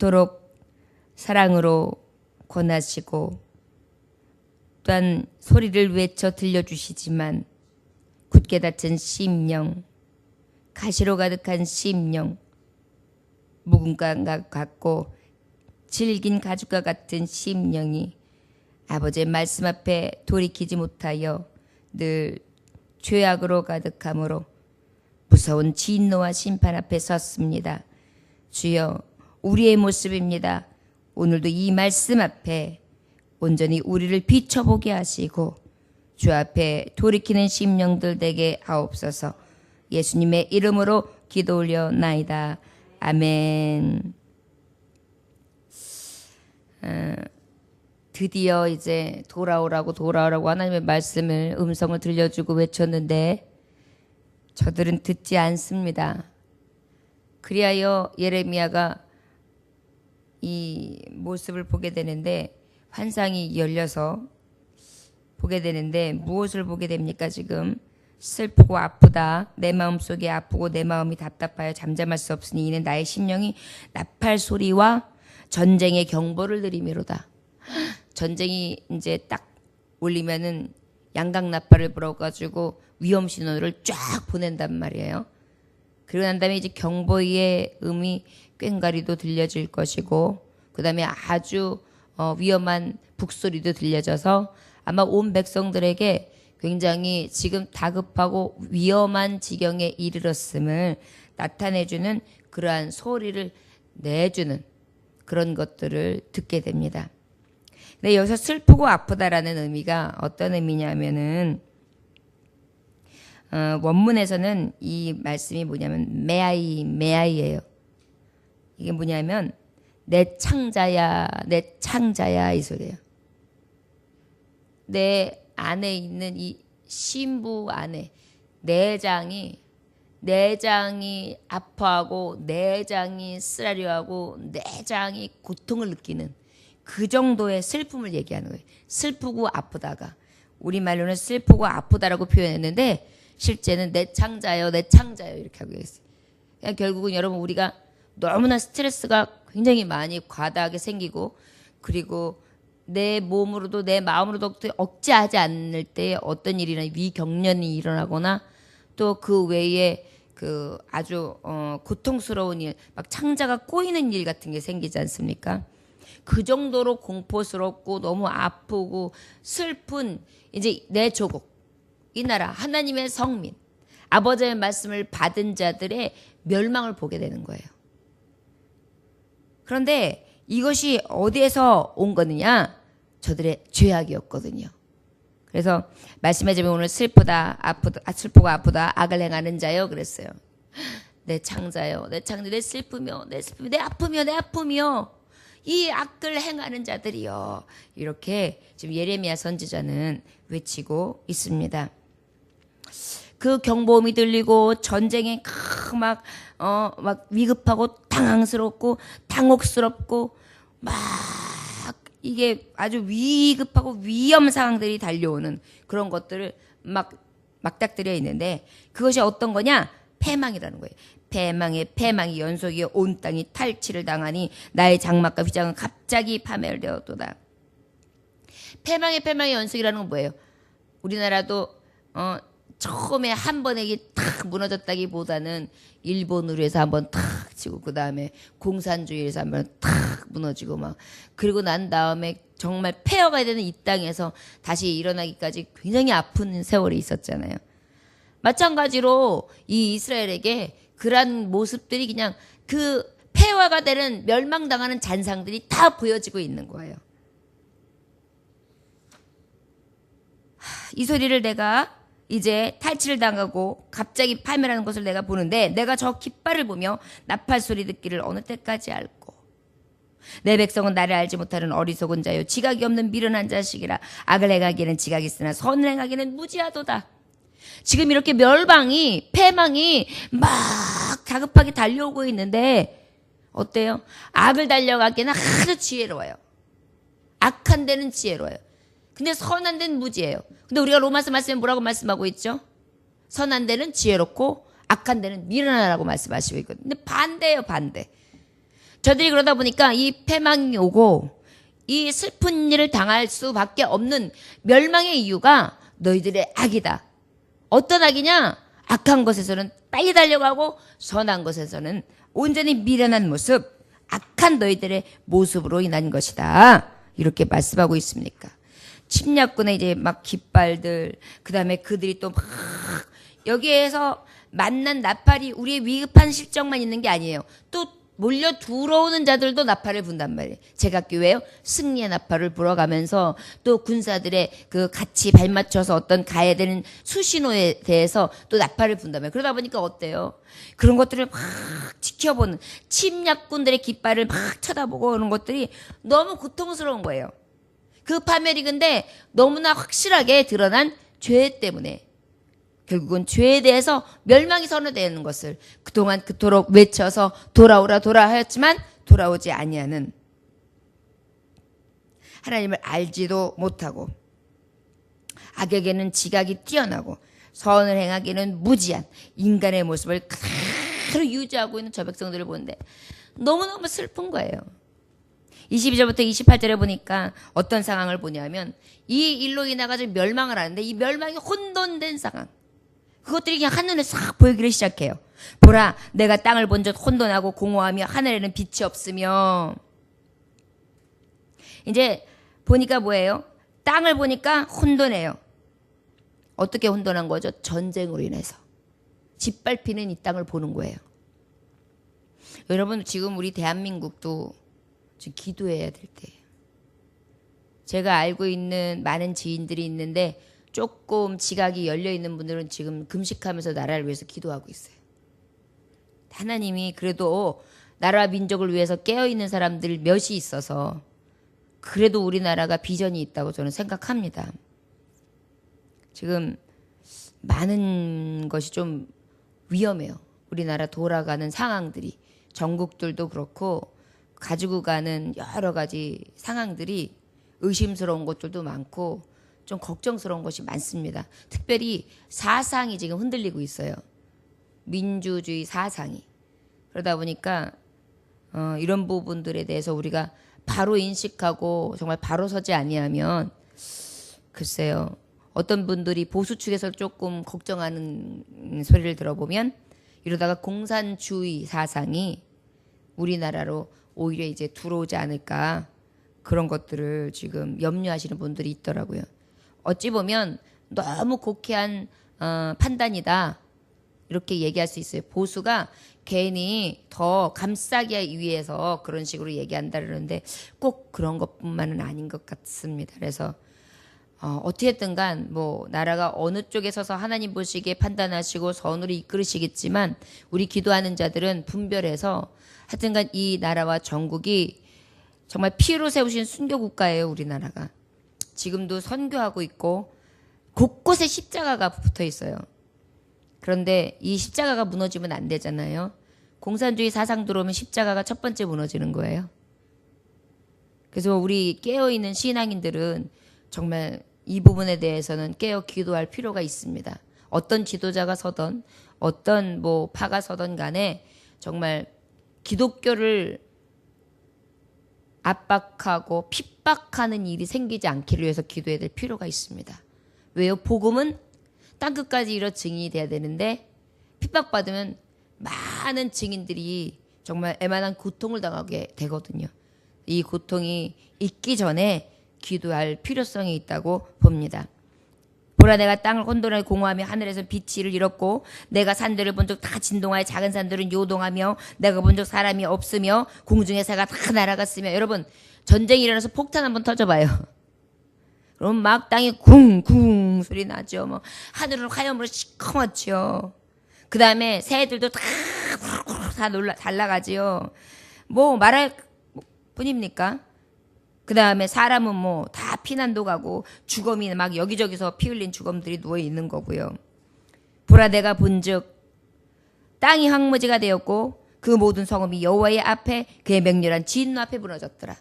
그토록 사랑으로 권하시고 또한 소리를 외쳐 들려주시지만 굳게 닫힌 심령, 가시로 가득한 심령, 묵은 감각 같고 질긴 가죽과 같은 심령이 아버지의 말씀 앞에 돌이키지 못하여 늘 죄악으로 가득함으로 무서운 진노와 심판 앞에 섰습니다. 주여, 우리의 모습입니다. 오늘도 이 말씀 앞에 온전히 우리를 비춰보게 하시고 주 앞에 돌이키는 심령들 되게 하옵소서. 예수님의 이름으로 기도 올려나이다. 아멘. 드디어 이제 돌아오라고 하나님의 말씀을 음성을 들려주고 외쳤는데 저들은 듣지 않습니다. 그리하여 예레미야가 이 모습을 보게 되는데 환상이 열려서 보게 되는데 무엇을 보게 됩니까? 지금 슬프고 아프다. 내 마음속에 아프고 내 마음이 답답하여 잠잠할 수 없으니 이는 나의 심령이 나팔 소리와 전쟁의 경보를 들이미로다. 전쟁이 이제 딱 울리면은 양각 나팔을 불어가지고 위험 신호를 쫙 보낸단 말이에요. 그러고 난 다음에 이제 경보의 음이 꽹과리도 들려질 것이고 그 다음에 아주 위험한 북소리도 들려져서 아마 온 백성들에게 굉장히 지금 다급하고 위험한 지경에 이르렀음을 나타내주는 그러한 소리를 내주는 그런 것들을 듣게 됩니다. 근데 여기서 슬프고 아프다라는 의미가 어떤 의미냐면은 원문에서는 이 말씀이 뭐냐면 메아이예요. 이게 뭐냐면 내 창자야 이 소리예요. 내 안에 있는 이 심부 안에 내장이 아파하고 내장이 쓰라려하고 내장이 고통을 느끼는 그 정도의 슬픔을 얘기하는 거예요. 슬프고 아프다가 우리말로는 슬프고 아프다라고 표현했는데 실제는 내 창자요 이렇게 하고 있어요. 그냥 결국은 여러분 우리가 너무나 스트레스가 굉장히 많이 과다하게 생기고 그리고 내 몸으로도 내 마음으로도 억제하지 않을 때 어떤 일이나 위경련이 일어나거나 또 그 외에 그 아주 고통스러운 일, 막 창자가 꼬이는 일 같은 게 생기지 않습니까? 그 정도로 공포스럽고 너무 아프고 슬픈 이제 내 조국, 이 나라 하나님의 성민, 아버지의 말씀을 받은 자들의 멸망을 보게 되는 거예요. 그런데 이것이 어디에서 온 거느냐? 저들의 죄악이었거든요. 그래서 말씀의 제목은 오늘 슬프고 아프다 악을 행하는 자요 그랬어요. 내 창자요 내 슬프며 내 아프며 이 악을 행하는 자들이요. 이렇게 지금 예레미야 선지자는 외치고 있습니다. 그 경보음이 들리고 전쟁에 막 위급하고 당황스럽고 당혹스럽고 막 이게 아주 위급하고 위험 상황들이 달려오는 그런 것들을 막 막닥뜨려 있는데 그것이 어떤 거냐? 패망이라는 거예요. 패망이 연속이여 온 땅이 탈취를 당하니 나의 장막과 휘장은 갑자기 파멸되었도다. 패망의 연속이라는 건 뭐예요? 우리나라도 처음에 한 번에 이게 탁 무너졌다기보다는 일본으로 해서 한번 탁 치고 그 다음에 공산주의에서 한번 탁 무너지고 막 그리고 난 다음에 정말 폐허가 되는 이 땅에서 다시 일어나기까지 굉장히 아픈 세월이 있었잖아요. 마찬가지로 이 이스라엘에게 그러한 모습들이 그냥 그 폐허가 되는 멸망당하는 잔상들이 다 보여지고 있는 거예요. 이 소리를 내가 이제 탈취를 당하고 갑자기 파멸하는 것을 내가 보는데 내가 저 깃발을 보며 나팔 소리 듣기를 어느 때까지 알고 내 백성은 나를 알지 못하는 어리석은 자요 지각이 없는 미련한 자식이라 악을 행하기는 지각이 있으나 선을 행하기는 무지하도다. 지금 이렇게 패망이 막 다급하게 달려오고 있는데 어때요? 악을 달려가기는 아주 지혜로워요. 악한 데는 지혜로워요. 근데 선한 데는 무지해요. 근데 우리가 로마서 말씀에 뭐라고 말씀하고 있죠? 선한 데는 지혜롭고 악한 데는 미련하라고 말씀하시고 있거든요. 근데 반대예요, 반대. 저들이 그러다 보니까 이 패망이 오고 이 슬픈 일을 당할 수밖에 없는 멸망의 이유가 너희들의 악이다. 어떤 악이냐? 악한 것에서는 빨리 달려가고 선한 것에서는 온전히 미련한 모습, 악한 너희들의 모습으로 인한 것이다. 이렇게 말씀하고 있습니까? 침략군의 이제 막 깃발들, 그 다음에 그들이 또 막 여기에서 만난 나팔이 우리의 위급한 실정만 있는 게 아니에요. 또 몰려 들어오는 자들도 나팔을 분단 말이에요. 제각교회요 승리의 나팔을 불어가면서 또 군사들의 그 같이 발맞춰서 어떤 가야 되는 수신호에 대해서 또 나팔을 분단 말이에요. 그러다 보니까 어때요? 그런 것들을 막 지켜보는 침략군들의 깃발을 막 쳐다보고 그런 것들이 너무 고통스러운 거예요. 그 파멸이 근데 너무나 확실하게 드러난 죄 때문에 결국은 죄에 대해서 멸망이 선언되는 것을 그동안 그토록 외쳐서 돌아오라 하였지만 돌아오지 아니하는 하나님을 알지도 못하고 악에게는 지각이 뛰어나고 선을 행하기는 무지한 인간의 모습을 그대로 유지하고 있는 저 백성들을 보는데 너무너무 슬픈 거예요. 22절부터 28절에 보니까 어떤 상황을 보냐면 이 일로 인해가지고 멸망을 하는데 이 멸망이 혼돈된 상황. 그것들이 그냥 한눈에 싹 보이기를 시작해요. 보라, 내가 땅을 본즉 혼돈하고 공허하며 하늘에는 빛이 없으며. 이제 보니까 뭐예요? 땅을 보니까 혼돈해요. 어떻게 혼돈한 거죠? 전쟁으로 인해서. 짓밟히는 이 땅을 보는 거예요. 여러분 지금 우리 대한민국도 지금 기도해야 될 때예요. 제가 알고 있는 많은 지인들이 있는데 조금 지각이 열려있는 분들은 지금 금식하면서 나라를 위해서 기도하고 있어요. 하나님이 그래도 나라와 민족을 위해서 깨어있는 사람들 몇이 있어서 그래도 우리나라가 비전이 있다고 저는 생각합니다. 지금 많은 것이 좀 위험해요. 우리나라 돌아가는 상황들이. 전국들도 그렇고 가지고 가는 여러 가지 상황들이 의심스러운 것들도 많고 좀 걱정스러운 것이 많습니다. 특별히 사상이 지금 흔들리고 있어요. 민주주의 사상이. 그러다 보니까 이런 부분들에 대해서 우리가 바로 인식하고 정말 바로 서지 아니하면 글쎄요. 어떤 분들이 보수 측에서 조금 걱정하는 소리를 들어보면 이러다가 공산주의 사상이 우리나라로 오히려 이제 들어오지 않을까 그런 것들을 지금 염려하시는 분들이 있더라고요. 어찌 보면 너무 곡해한 판단이다 이렇게 얘기할 수 있어요. 보수가 괜히 더 감싸기 위해서 그런 식으로 얘기한다 그러는데 꼭 그런 것뿐만은 아닌 것 같습니다. 그래서 어떻게든 간 뭐 나라가 어느 쪽에 서서 하나님 보시기에 판단하시고 선으로 이끌으시겠지만 우리 기도하는 자들은 분별해서 하여튼간 이 나라와 전국이 정말 피로 세우신 순교 국가예요. 우리나라가. 지금도 선교하고 있고 곳곳에 십자가가 붙어 있어요. 그런데 이 십자가가 무너지면 안 되잖아요. 공산주의 사상 들어오면 십자가가 첫 번째 무너지는 거예요. 그래서 우리 깨어있는 신앙인들은 정말 이 부분에 대해서는 깨어 기도할 필요가 있습니다. 어떤 지도자가 서던 어떤 뭐 파가 서던 간에 정말 기독교를 압박하고 핍박하는 일이 생기지 않기를 위해서 기도해야 될 필요가 있습니다. 왜요? 복음은 땅끝까지 이뤄 증인이 돼야 되는데 핍박받으면 많은 증인들이 정말 애만한 고통을 당하게 되거든요. 이 고통이 있기 전에 기도할 필요성이 있다고 봅니다. 보라, 내가 땅을 혼돈하게 공허하며 하늘에서 빛을 잃었고 내가 산들을 본적 다 진동하여 작은 산들은 요동하며 내가 본적 사람이 없으며 공중의 새가 다 날아갔으며. 여러분 전쟁이 일어나서 폭탄 한번 터져봐요. 그럼 막 땅이 쿵쿵 소리 나죠. 뭐 하늘은 화염으로 시커멓죠. 그 다음에 새들도 다 날아가지요. 뭐 말할 뿐입니까? 그 다음에 사람은 뭐 다 피난도 가고 주검이 막 여기저기서 피 흘린 주검들이 누워 있는 거고요. 보라, 내가 본즉 땅이 황무지가 되었고 그 모든 성읍이 여호와의 앞에 그의 맹렬한 진노 앞에 무너졌더라.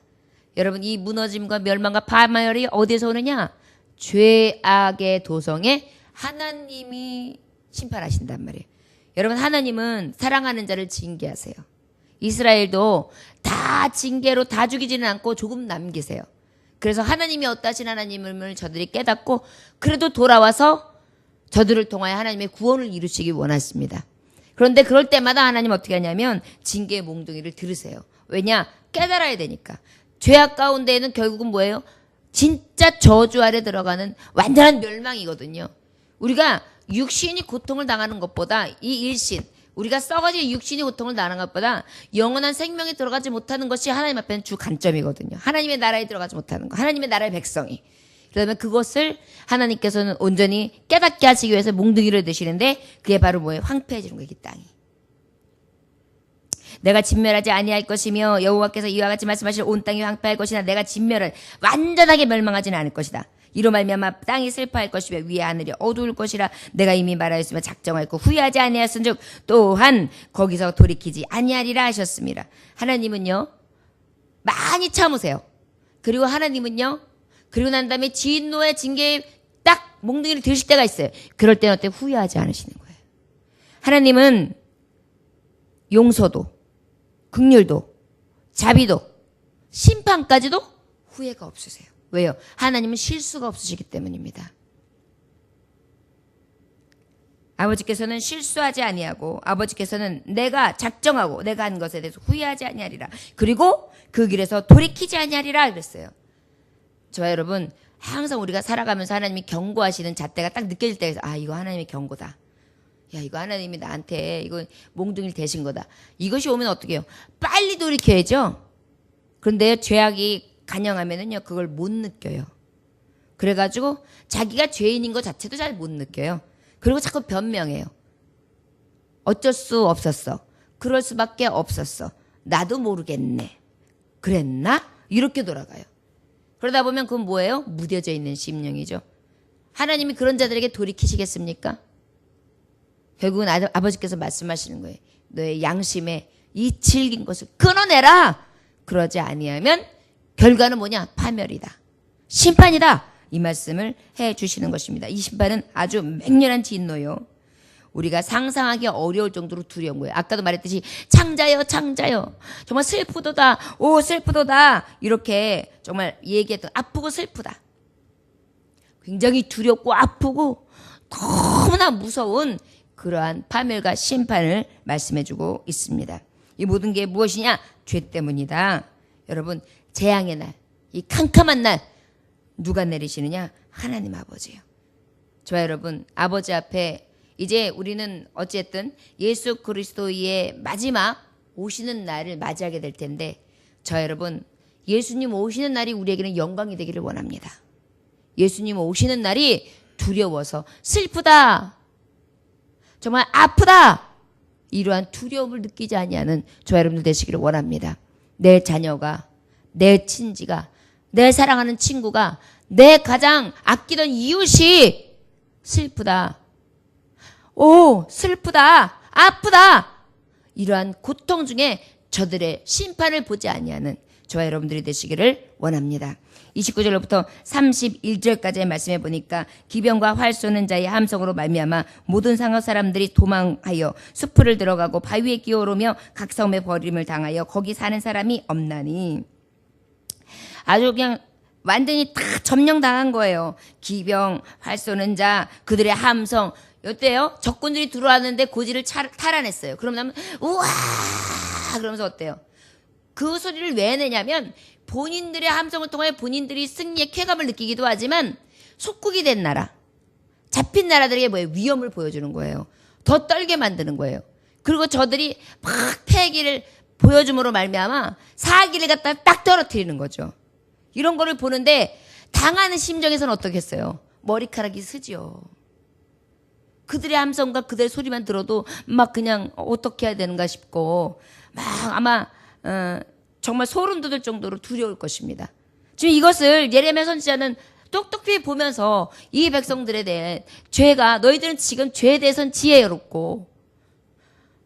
여러분 이 무너짐과 멸망과 파멸이 어디에서 오느냐? 죄악의 도성에 하나님이 심판하신단 말이에요. 여러분 하나님은 사랑하는 자를 징계하세요. 이스라엘도 다 징계로 다 죽이지는 않고 조금 남기세요. 그래서 하나님이 어떠신 하나님을 저들이 깨닫고 그래도 돌아와서 저들을 통하여 하나님의 구원을 이루시기 원하십니다. 그런데 그럴 때마다 하나님 어떻게 하냐면 징계의 몽둥이를 들으세요. 왜냐? 깨달아야 되니까. 죄악 가운데에는 결국은 뭐예요? 진짜 저주 아래 들어가는 완전한 멸망이거든요. 우리가 육신이 고통을 당하는 것보다 이 일신, 우리가 썩어진 육신이 고통을 당하는 것보다 영원한 생명에 들어가지 못하는 것이 하나님 앞에는 주 관점이거든요. 하나님의 나라에 들어가지 못하는 거. 하나님의 나라의 백성이. 그러면 그것을 하나님께서는 온전히 깨닫게 하시기 위해서 몽둥이를 드시는데 그게 바로 뭐예요? 황폐해지는 거예요. 이 땅이. 내가 진멸하지 아니할 것이며 여호와께서 이와 같이 말씀하실 온 땅이 황폐할 것이나 내가 진멸을 완전하게 멸망하지는 않을 것이다. 이로 말미암아 땅이 슬퍼할 것이며 위에 하늘이 어두울 것이라 내가 이미 말하였으며 작정하였고 후회하지 아니하였은즉 또한 거기서 돌이키지 아니하리라 하셨습니다. 하나님은요 많이 참으세요. 그리고 하나님은요 그리고 난 다음에 진노의 징계에 딱 몽둥이를 드실 때가 있어요. 그럴 때는 어때? 후회하지 않으시는 거예요. 하나님은 용서도 긍휼도 자비도 심판까지도 후회가 없으세요. 왜요? 하나님은 실수가 없으시기 때문입니다. 아버지께서는 실수하지 아니하고 아버지께서는 내가 작정하고 내가 한 것에 대해서 후회하지 아니하리라. 그리고 그 길에서 돌이키지 아니하리라 그랬어요. 저와 여러분 항상 우리가 살아가면서 하나님이 경고하시는 잣대가 딱 느껴질 때에서 아 이거 하나님의 경고다. 야 이거 하나님이 나한테 이거 몽둥이를 대신 거다. 이것이 오면 어떻게 해요? 빨리 돌이켜야죠. 그런데 죄악이 간영하면은요 그걸 못 느껴요. 그래가지고 자기가 죄인인 것 자체도 잘 못 느껴요. 그리고 자꾸 변명해요. 어쩔 수 없었어. 그럴 수밖에 없었어. 나도 모르겠네. 그랬나? 이렇게 돌아가요. 그러다 보면 그건 뭐예요? 무뎌져 있는 심령이죠. 하나님이 그런 자들에게 돌이키시겠습니까? 결국은 아버지께서 말씀하시는 거예요. 너의 양심에 이 질긴 것을 끊어내라. 그러지 아니하면 결과는 뭐냐? 파멸이다. 심판이다. 이 말씀을 해 주시는 것입니다. 이 심판은 아주 맹렬한 진노요. 우리가 상상하기 어려울 정도로 두려운 거예요. 아까도 말했듯이 창자여 창자여 정말 슬프도다. 오 슬프도다. 이렇게 정말 얘기했던 아프고 슬프다. 굉장히 두렵고 아프고 너무나 무서운 그러한 파멸과 심판을 말씀해주고 있습니다. 이 모든 게 무엇이냐? 죄 때문이다. 여러분 재앙의 날, 이 캄캄한 날 누가 내리시느냐? 하나님 아버지예요. 저와 여러분 아버지 앞에 이제 우리는 어쨌든 예수 그리스도의 마지막 오시는 날을 맞이하게 될 텐데 저와 여러분 예수님 오시는 날이 우리에게는 영광이 되기를 원합니다. 예수님 오시는 날이 두려워서 슬프다. 정말 아프다. 이러한 두려움을 느끼지 아니하는 저와 여러분들 되시기를 원합니다. 내 자녀가, 내 친지가, 내 사랑하는 친구가, 내 가장 아끼던 이웃이 슬프다. 오, 슬프다. 아프다. 이러한 고통 중에 저들의 심판을 보지 아니하는 저와 여러분들이 되시기를 원합니다. 29절로부터 31절까지의 말씀해 보니까 기병과 활 쏘는 자의 함성으로 말미암아 모든 상어 사람들이 도망하여 숲을 들어가고 바위에 끼어오르며 각 섬에 버림을 당하여 거기 사는 사람이 없나니. 아주 그냥 완전히 다 점령당한 거예요. 기병, 활 쏘는 자, 그들의 함성. 어때요? 적군들이 들어왔는데 고지를 탈환했어요. 그러면 우와 그러면서 어때요? 그 소리를 왜 내냐면 본인들의 함성을 통해 본인들이 승리의 쾌감을 느끼기도 하지만 속국이 된 나라, 잡힌 나라들에게 뭐예요? 위험을 보여주는 거예요. 더 떨게 만드는 거예요. 그리고 저들이 막 패기를 보여줌으로 말미암아 사기를 갖다 딱 떨어뜨리는 거죠. 이런 거를 보는데 당하는 심정에서는 어떻겠어요? 머리카락이 쓰지요. 그들의 함성과 그들의 소리만 들어도 막 그냥 어떻게 해야 되는가 싶고 막 아마 정말 소름 돋을 정도로 두려울 것입니다. 지금 이것을 예레미야 선지자는 똑똑히 보면서 이 백성들에 대해 죄가 너희들은 지금 죄에 대해서는 지혜롭고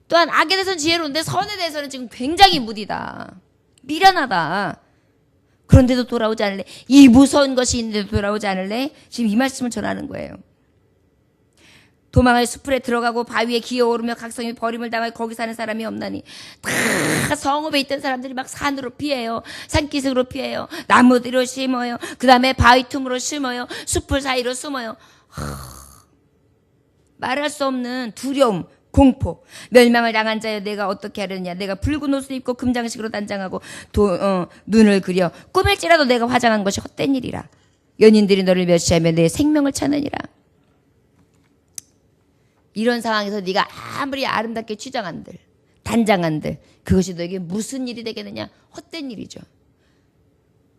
또한 악에 대해서는 지혜로운데 선에 대해서는 지금 굉장히 무디다. 미련하다. 그런데도 돌아오지 않을래? 이 무서운 것이 있는데도 돌아오지 않을래? 지금 이 말씀을 전하는 거예요. 도망을 수풀에 들어가고 바위에 기어오르며 각성이 버림을 당하여 거기 사는 사람이 없나니. 다 성읍에 있던 사람들이 막 산으로 피해요. 산기슭으로 피해요. 나무들로 심어요. 그 다음에 바위 틈으로 심어요. 숲을 사이로 숨어요. 말할 수 없는 두려움, 공포. 멸망을 당한 자여 내가 어떻게 하려냐. 내가 붉은 옷을 입고 금장식으로 단장하고 눈을 그려 꿈일지라도 내가 화장한 것이 헛된 일이라. 연인들이 너를 멸시하며 내 생명을 찾느니라. 이런 상황에서 네가 아무리 아름답게 취장한들 단장한들 그것이 너에게 무슨 일이 되겠느냐. 헛된 일이죠.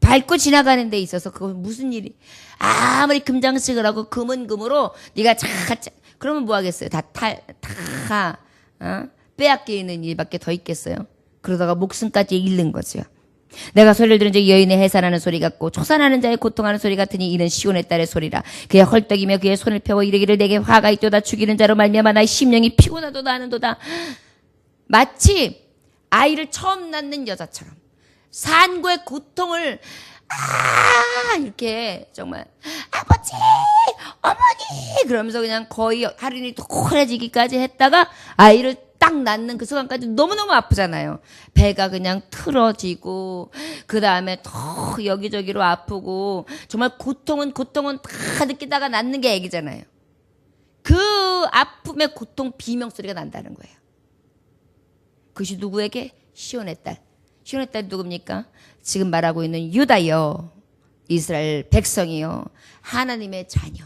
밟고 지나가는 데 있어서 그건 무슨 일이. 아무리 금장식을 하고 금은 금으로 네가 그러면 뭐 하겠어요. 다 빼앗기는 일밖에 더 있겠어요. 그러다가 목숨까지 잃는 거죠. 내가 소리를 들은 적 여인의 해산하는 소리 같고 초산하는 자의 고통하는 소리 같으니 이는 시온의 딸의 소리라. 그의 헐떡이며 그의 손을 펴고 이르기를 내게 화가 있도다. 죽이는 자로 말미암아 나의 심령이 피곤하도다 하는도다. 마치 아이를 처음 낳는 여자처럼 산고의 고통을 이렇게 정말 아버지 어머니 그러면서 그냥 거의 하루니 도그라지기까지 했다가 아이를 딱 낳는 그 순간까지 너무너무 아프잖아요. 배가 그냥 틀어지고 그 다음에 더 여기저기로 아프고 정말 고통은 다 느끼다가 낳는 게 애기잖아요. 그 아픔의 고통 비명소리가 난다는 거예요. 그것이 누구에게? 시온의 딸. 시온의 딸 누굽니까? 지금 말하고 있는 유다여, 이스라엘 백성이요, 하나님의 자녀,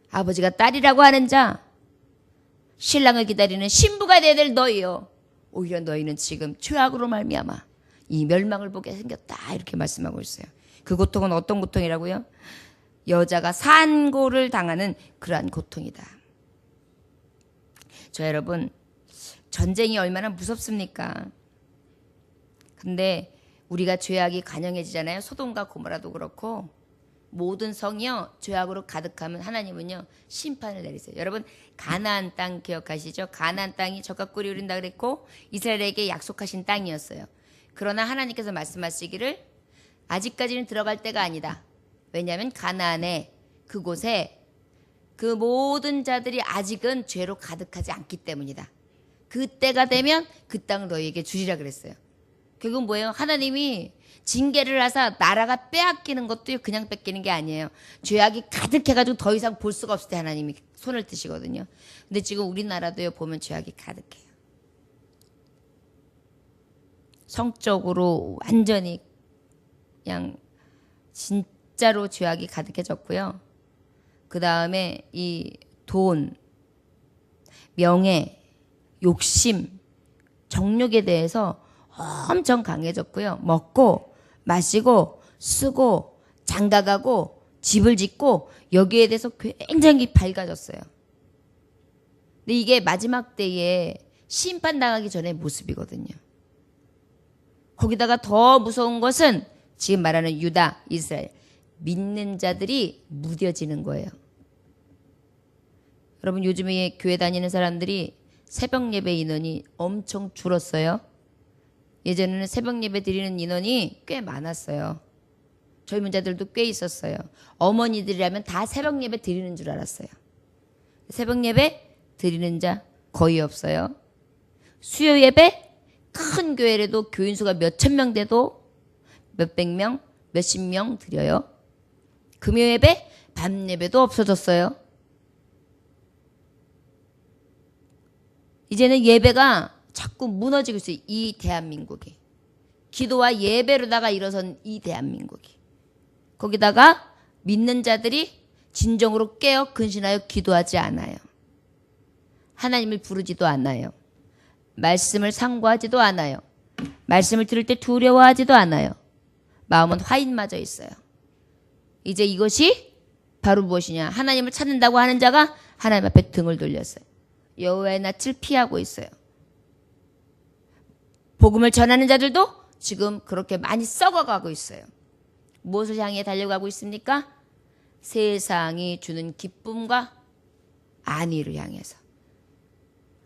아버지가 딸이라고 하는 자, 신랑을 기다리는 신부가 되어야 될 너희요. 오히려 너희는 지금 죄악으로 말미암아 이 멸망을 보게 생겼다. 이렇게 말씀하고 있어요. 그 고통은 어떤 고통이라고요? 여자가 산고를 당하는 그러한 고통이다. 저 여러분, 전쟁이 얼마나 무섭습니까? 근데 우리가 죄악이 간영해지잖아요. 소돔과 고모라도 그렇고 모든 성이요 죄악으로 가득하면 하나님은요 심판을 내리세요. 여러분 가나안 땅 기억하시죠? 가나안 땅이 젖과 꿀이 흐른다 그랬고 이스라엘에게 약속하신 땅이었어요. 그러나 하나님께서 말씀하시기를 아직까지는 들어갈 때가 아니다. 왜냐하면 가나안에 그곳에 그 모든 자들이 아직은 죄로 가득하지 않기 때문이다. 그때가 되면 그 땅을 너희에게 주리라 그랬어요. 결국은 뭐예요? 하나님이 징계를 하사 나라가 빼앗기는 것도 그냥 뺏기는 게 아니에요. 죄악이 가득해가지고 더 이상 볼 수가 없을 때 하나님이 손을 드시거든요. 근데 지금 우리나라도요 보면 죄악이 가득해요. 성적으로 완전히 그냥 진짜로 죄악이 가득해졌고요. 그 다음에 이 돈, 명예, 욕심, 정욕에 대해서 엄청 강해졌고요. 먹고 마시고 쓰고 장가가고 집을 짓고 여기에 대해서 굉장히 밝아졌어요. 근데 이게 마지막 때에 심판당하기 전의 모습이거든요. 거기다가 더 무서운 것은 지금 말하는 유다, 이스라엘 믿는 자들이 무뎌지는 거예요. 여러분 요즘에 교회 다니는 사람들이 새벽 예배 인원이 엄청 줄었어요. 예전에는 새벽 예배 드리는 인원이 꽤 많았어요. 젊은 자들도 꽤 있었어요. 어머니들이라면 다 새벽 예배 드리는 줄 알았어요. 새벽 예배 드리는 자 거의 없어요. 수요 예배 큰 교회라도 교인 수가 몇천 명 돼도 몇백 명, 몇십 명 드려요. 금요 예배, 밤 예배도 없어졌어요. 이제는 예배가 자꾸 무너지고 있어요. 이 대한민국이. 기도와 예배로다가 일어선 이 대한민국이. 거기다가 믿는 자들이 진정으로 깨어 근신하여 기도하지 않아요. 하나님을 부르지도 않아요. 말씀을 상고하지도 않아요. 말씀을 들을 때 두려워하지도 않아요. 마음은 화인마저 있어요. 이제 이것이 바로 무엇이냐. 하나님을 찾는다고 하는 자가 하나님 앞에 등을 돌렸어요. 여호와의 낯을 피하고 있어요. 복음을 전하는 자들도 지금 그렇게 많이 썩어가고 있어요. 무엇을 향해 달려가고 있습니까? 세상이 주는 기쁨과 안위를 향해서,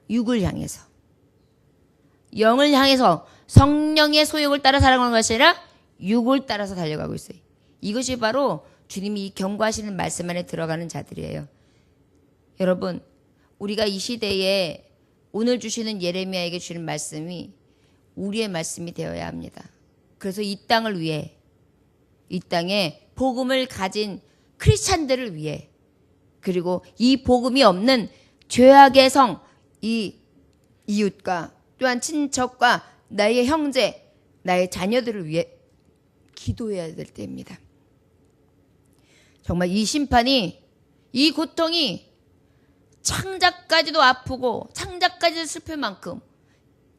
육을 향해서, 영을 향해서 성령의 소욕을 따라 살아가는 것이 아니라 육을 따라서 달려가고 있어요. 이것이 바로 주님이 경고하시는 말씀 안에 들어가는 자들이에요. 여러분 우리가 이 시대에 오늘 주시는 예레미야에게 주는 말씀이 우리의 말씀이 되어야 합니다. 그래서 이 땅을 위해, 이 땅에 복음을 가진 크리스찬들을 위해, 그리고 이 복음이 없는 죄악의 성, 이 이웃과 또한 친척과 나의 형제, 나의 자녀들을 위해 기도해야 될 때입니다. 정말 이 심판이, 이 고통이 창자까지도 아프고 창자까지도 슬플 만큼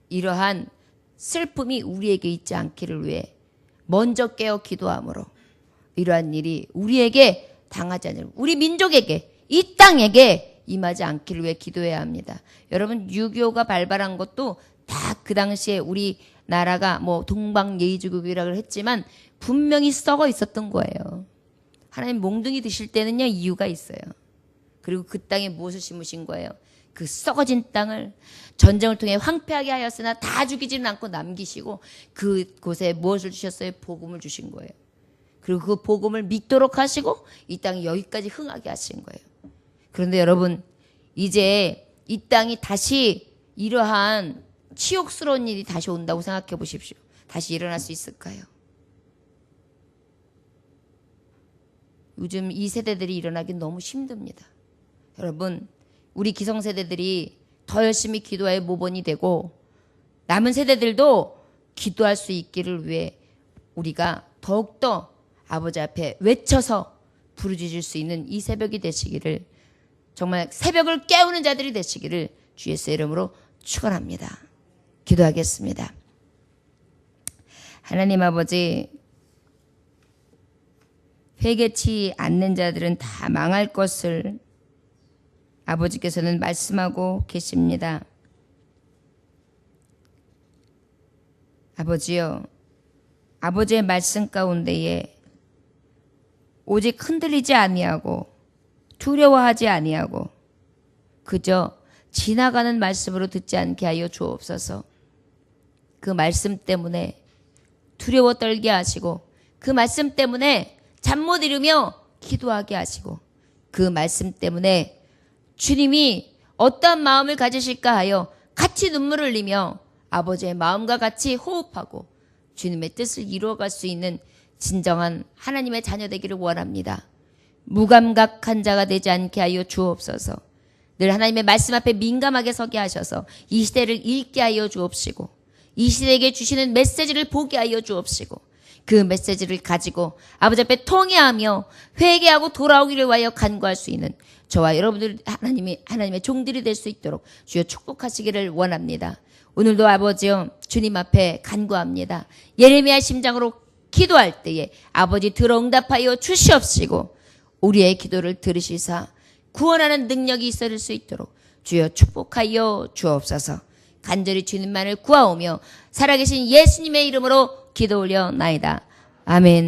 이러한 슬픔이 우리에게 있지 않기를 위해 먼저 깨어 기도함으로 이러한 일이 우리에게 당하지 않으려, 우리 민족에게, 이 땅에게 임하지 않기를 위해 기도해야 합니다. 여러분, 6.25가 발발한 것도 다 그 당시에 우리 나라가 뭐 동방예의주국이라고 했지만 분명히 썩어 있었던 거예요. 하나님 몽둥이 드실 때는요, 이유가 있어요. 그리고 그 땅에 무엇을 심으신 거예요? 그 썩어진 땅을 전쟁을 통해 황폐하게 하였으나 다 죽이지는 않고 남기시고 그곳에 무엇을 주셨어요? 복음을 주신 거예요. 그리고 그 복음을 믿도록 하시고 이 땅이 여기까지 흥하게 하신 거예요. 그런데 여러분, 이제 이 땅이 다시 이러한 치욕스러운 일이 다시 온다고 생각해 보십시오. 다시 일어날 수 있을까요? 요즘 이 세대들이 일어나기 너무 힘듭니다. 여러분, 우리 기성세대들이 더 열심히 기도할 모범이 되고 남은 세대들도 기도할 수 있기를 위해 우리가 더욱더 아버지 앞에 외쳐서 부르짖을 수 있는 이 새벽이 되시기를, 정말 새벽을 깨우는 자들이 되시기를 주 예수의 이름으로 축원합니다. 기도하겠습니다. 하나님 아버지, 회개치 않는 자들은 다 망할 것을 아버지께서는 말씀하고 계십니다. 아버지요, 아버지의 말씀 가운데에 오직 흔들리지 아니하고 두려워하지 아니하고 그저 지나가는 말씀으로 듣지 않게 하여 주옵소서. 그 말씀 때문에 두려워 떨게 하시고, 그 말씀 때문에 잠 못 이루며 기도하게 하시고, 그 말씀 때문에 주님이 어떠한 마음을 가지실까 하여 같이 눈물을 흘리며 아버지의 마음과 같이 호흡하고 주님의 뜻을 이루어갈 수 있는 진정한 하나님의 자녀 되기를 원합니다. 무감각한 자가 되지 않게 하여 주옵소서. 늘 하나님의 말씀 앞에 민감하게 서게 하셔서 이 시대를 읽게 하여 주옵시고, 이 시대에게 주시는 메시지를 보게 하여 주옵시고, 그 메시지를 가지고 아버지 앞에 통회하며 회개하고 돌아오기를 위하여 간구할 수 있는 저와 여러분들 하나님의 종들이 될 수 있도록 주여 축복하시기를 원합니다. 오늘도 아버지요, 주님 앞에 간구합니다. 예레미야 심장으로 기도할 때에 아버지 들어응답하여 주시옵시고 우리의 기도를 들으시사 구원하는 능력이 있을 수 있도록 주여 축복하여 주옵소서. 간절히 주님만을 구하오며 살아계신 예수님의 이름으로 기도 올려나이다. 아멘.